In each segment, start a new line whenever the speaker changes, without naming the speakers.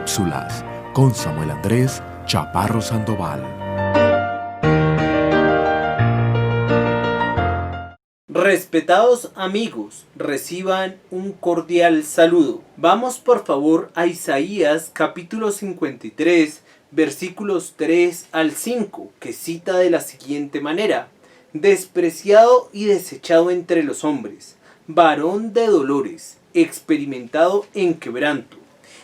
Cápsulas con Samuel Andrés Chaparro Sandoval.
Respetados amigos, reciban un cordial saludo. Vamos por favor a Isaías capítulo 53, versículos 3 al 5, que cita de la siguiente manera: despreciado y desechado entre los hombres, varón de dolores, experimentado en quebranto,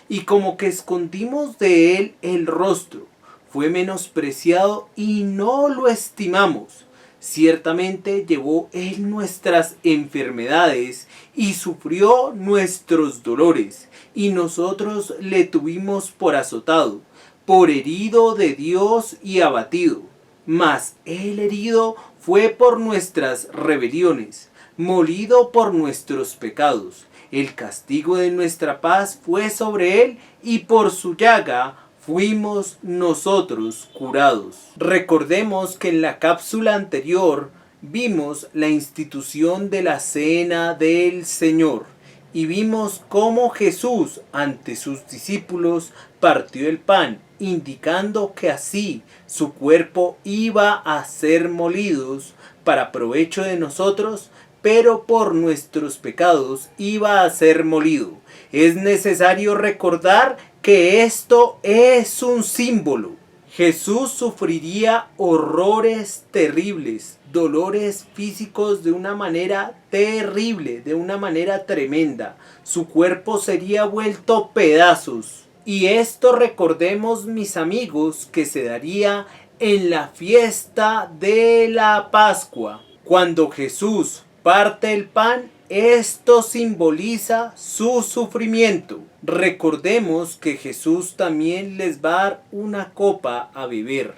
y como que escondimos de él el rostro, fue menospreciado y no lo estimamos. Ciertamente llevó él nuestras enfermedades y sufrió nuestros dolores, y nosotros le tuvimos por azotado, por herido de Dios y abatido. Mas el herido fue por nuestras rebeliones, molido por nuestros pecados. El castigo de nuestra paz fue sobre él, y por su llaga fuimos nosotros curados. Recordemos que en la cápsula anterior vimos la institución de la Cena del Señor y vimos cómo Jesús ante sus discípulos partió el pan, indicando que así su cuerpo iba a ser molidos para provecho de nosotros, pero por nuestros pecados iba a ser molido. Es necesario recordar que esto es un símbolo. Jesús sufriría horrores terribles, dolores físicos de una manera terrible, de una manera tremenda. Su cuerpo sería vuelto pedazos. Y esto, recordemos, mis amigos, que se daría en la fiesta de la Pascua. Cuando Jesús parte el pan, esto simboliza su sufrimiento. Recordemos que Jesús también les va a dar una copa a beber,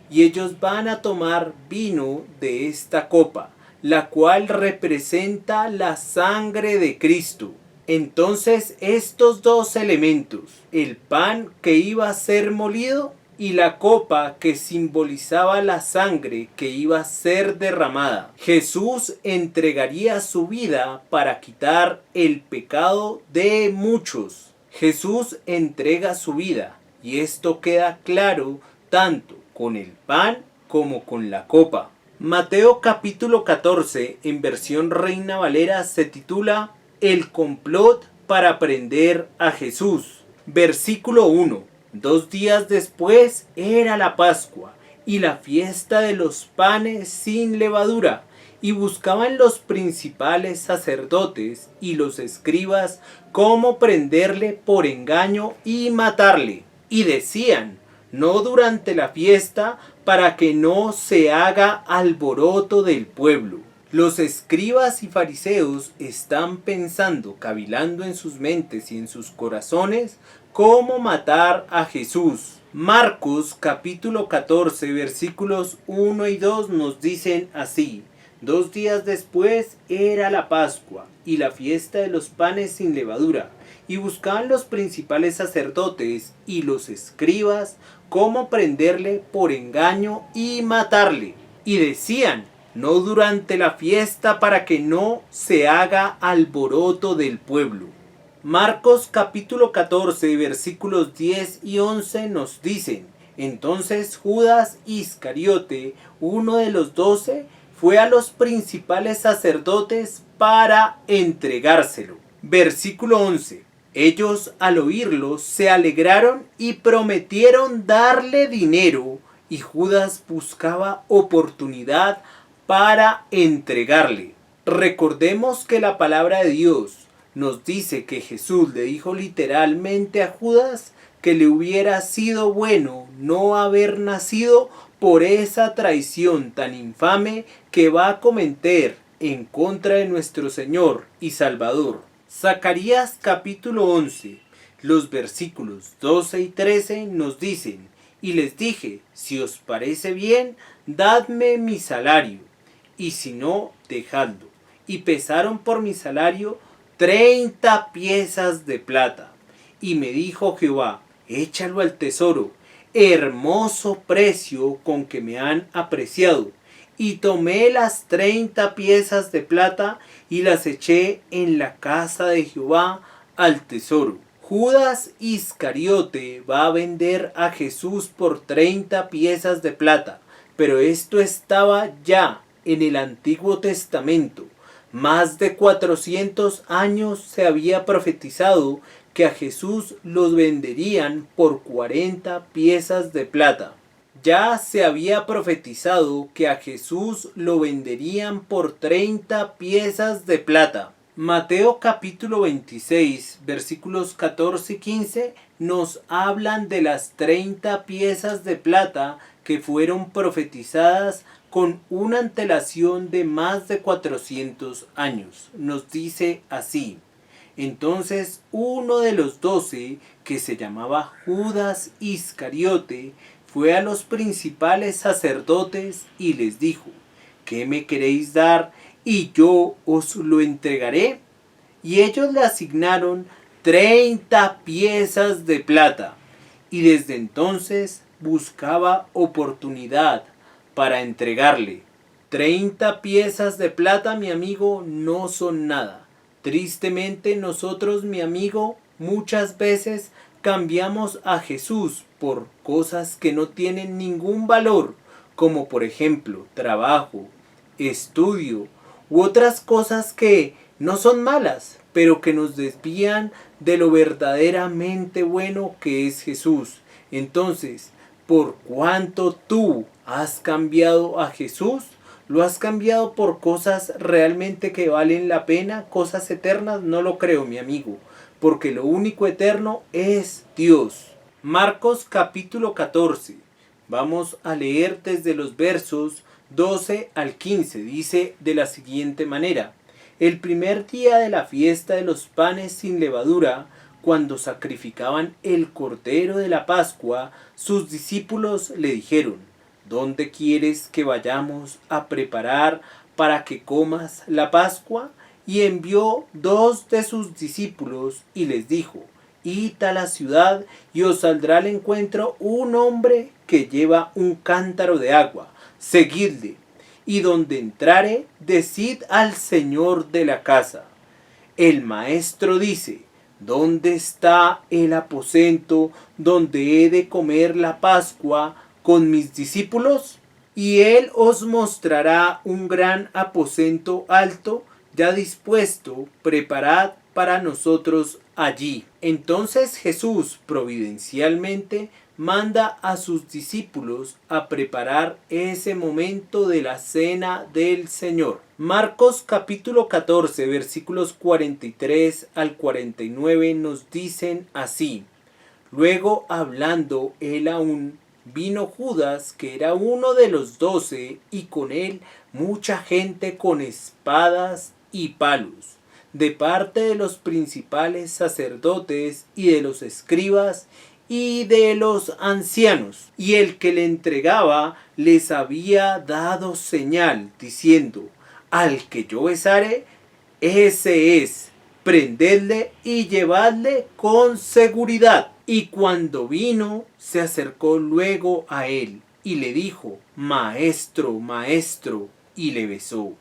y ellos van a tomar vino de esta copa, la cual representa la sangre de Cristo. Entonces estos dos elementos, el pan que iba a ser molido y la copa que simbolizaba la sangre que iba a ser derramada. Jesús entregaría su vida para quitar el pecado de muchos. Jesús entrega su vida, y esto queda claro tanto con el pan como con la copa. Mateo capítulo 14 en versión Reina Valera se titula El complot para prender a Jesús. Versículo 1. 2 días después era la Pascua y la fiesta de los panes sin levadura, y buscaban los principales sacerdotes y los escribas cómo prenderle por engaño y matarle. Y decían: no durante la fiesta, para que no se haga alboroto del pueblo. Los escribas y fariseos están pensando, cavilando en sus mentes y en sus corazones, cómo matar a Jesús. Marcos capítulo 14 versículos 1 y 2 nos dicen así: 2 días después era la Pascua y la fiesta de los panes sin levadura, y buscaban los principales sacerdotes y los escribas cómo prenderle por engaño y matarle. Y decían: no durante la fiesta, para que no se haga alboroto del pueblo. Marcos capítulo 14 versículos 10 y 11 nos dicen: entonces Judas Iscariote, uno de los 12, fue a los principales sacerdotes para entregárselo. Versículo 11. Ellos al oírlo se alegraron y prometieron darle dinero, y Judas buscaba oportunidad para entregarle. Recordemos que la palabra de Dios nos dice que Jesús le dijo literalmente a Judas que le hubiera sido bueno no haber nacido por esa traición tan infame que va a cometer en contra de nuestro Señor y Salvador. Zacarías capítulo 11, los versículos 12 y 13 nos dicen: y les dije: si os parece bien, dadme mi salario, y si no, dejadlo. Y pesaron por mi salario 30 piezas de plata. Y me dijo Jehová: échalo al tesoro, hermoso precio con que me han apreciado. Y tomé las 30 piezas de plata y las eché en la casa de Jehová al tesoro, Judas Iscariote va a vender a Jesús por 30 piezas de plata, pero esto estaba ya en el Antiguo Testamento. Más de 400 años se había profetizado que a Jesús los venderían por 40 piezas de plata. Ya se había profetizado que a Jesús lo venderían por 30 piezas de plata. Mateo capítulo 26, versículos 14 y 15 nos hablan de las 30 piezas de plata que fueron profetizadas con una antelación de más de 400 años. Nos dice así: entonces uno de los 12, que se llamaba Judas Iscariote, fue a los principales sacerdotes y les dijo: ¿qué me queréis dar y yo os lo entregaré? Y ellos le asignaron 30 piezas de plata, y desde entonces buscaba oportunidad para entregarle. 30 piezas de plata, mi amigo, no son nada. Tristemente nosotros, mi amigo, muchas veces cambiamos a Jesús por cosas que no tienen ningún valor, como por ejemplo trabajo, estudio u otras cosas que no son malas, pero que nos desvían de lo verdaderamente bueno que es Jesús. Entonces, ¿por cuánto tú has cambiado a Jesús? ¿Lo has cambiado por cosas realmente que valen la pena? ¿Cosas eternas? No lo creo, mi amigo, porque lo único eterno es Dios. Marcos capítulo 14. Vamos a leer desde los versos 12 al 15. Dice de la siguiente manera: el primer día de la fiesta de los panes sin levadura, cuando sacrificaban el cordero de la Pascua, sus discípulos le dijeron: ¿dónde quieres que vayamos a preparar para que comas la Pascua? Y envió 2 de sus discípulos y les dijo: id a la ciudad y os saldrá al encuentro un hombre que lleva un cántaro de agua. Seguidle, y donde entrare, decid al señor de la casa: el maestro dice, ¿dónde está el aposento donde he de comer la Pascua con mis discípulos? Y él os mostrará un gran aposento alto, ya dispuesto, preparad para nosotros allí. Entonces Jesús providencialmente manda a sus discípulos a preparar ese momento de la cena del Señor. Marcos capítulo 14, versículos 43 al 49 nos dicen así: luego, hablando él aún, vino Judas, que era uno de los 12, y con él mucha gente con espadas y palos, de parte de los principales sacerdotes y de los escribas y de los ancianos. Y el que le entregaba les había dado señal, diciendo: al que yo besare, ese es, prendedle y llevadle con seguridad. Y cuando vino, se acercó luego a él y le dijo: maestro, maestro, y le besó.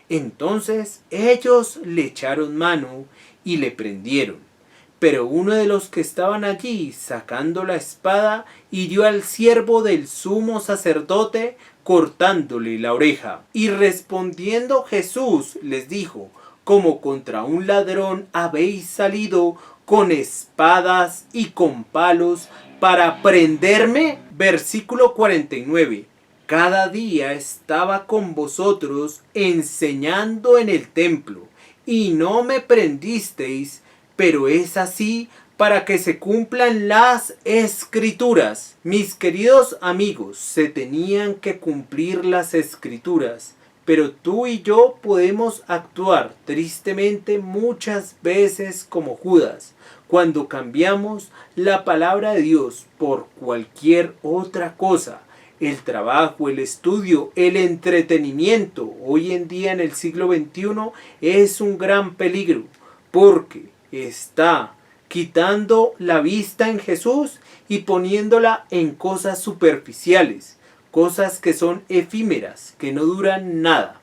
Entonces ellos le echaron mano y le prendieron. Pero uno de los que estaban allí, sacando la espada, hirió al siervo del sumo sacerdote, cortándole la oreja. Y respondiendo Jesús les dijo: como contra un ladrón habéis salido con espadas y con palos para prenderme. Versículo 49. Cada día estaba con vosotros enseñando en el templo, y no me prendisteis, pero es así para que se cumplan las escrituras. Mis queridos amigos, se tenían que cumplir las escrituras, pero tú y yo podemos actuar tristemente muchas veces como Judas, cuando cambiamos la palabra de Dios por cualquier otra cosa. El trabajo, el estudio, el entretenimiento, hoy en día en el siglo XXI, es un gran peligro, porque está quitando la vista en Jesús y poniéndola en cosas superficiales, cosas que son efímeras, que no duran nada.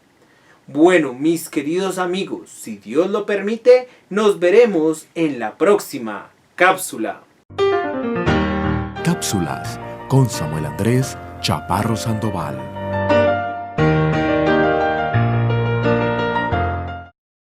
Bueno, mis queridos amigos, si Dios lo permite, nos veremos en la próxima. Cápsula.
Cápsulas con Samuel Andrés Chaparro Sandoval.